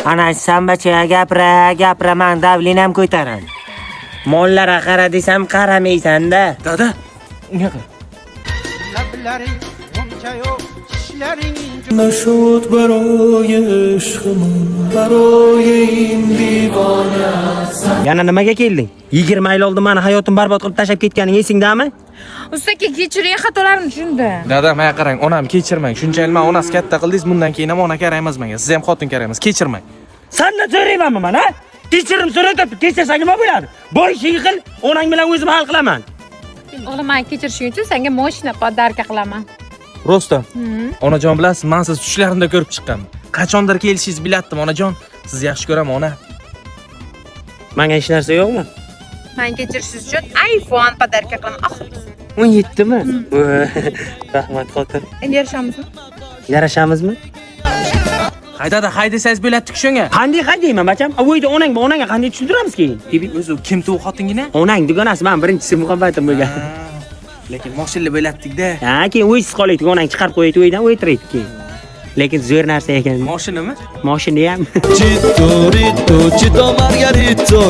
Ana sambacha gapira men davlinam ko'taran. Mollarga qara desam qaramaysan-da. Dada, unga qara. نشد برای عشقمون برای این دیوانه Yana nimaga kelding? 20 yil oldin meni hayotim barbod qilib tashlab ketganing esingdami? Ustaki kechiring, xatolarni tushundim. Dada, menga qarang, onam kechirmang. Shunchalik men onasi katta qildingiz, bundan keyin ham ona kerak emas menga. Siz ham xotin kerak emas. Kechirmang. Sendan so'raymanmi men, ha? Kechirim so'rab, kechirsang nima bo'ladi? Boy ishing qil, onang bilan o'zim hal qilaman. O'g'lim, men kechirishing uchun senga mashina podarka qilaman. Rostam. Onajon bilasiz, men siz tushlarimda ko'rib chiqqanman. Qachondir kelishingizni bilatdim, onajon. Sizni yaxshi ko'raman, ona. Menga hech narsa yo'qmi? Men kechirishingiz uchun iPhone podarka qilaman. 17 mi? Rahmat xotin. Endi yarashamizmi? Yarashamizmi? Haydada, hay desangiz bo'ladiki shunga. Qanday deyman, bacham? Avoyda onangga qanday tushuntiramiz keyin? O'zi kim tu xotingina? Onang dugonasi, men birinchisi muhabbatim bo'lgan. Lekin mashinali bo'latdik-da. Ha, keyin o'ysiz qolaydik, onang chiqarib qo'yadi, o'ydan o'tiraydi keyin. Lekin zo'r narsa ekan. Mashinami? Mashina ham. Chito, Rito, Chito Margarito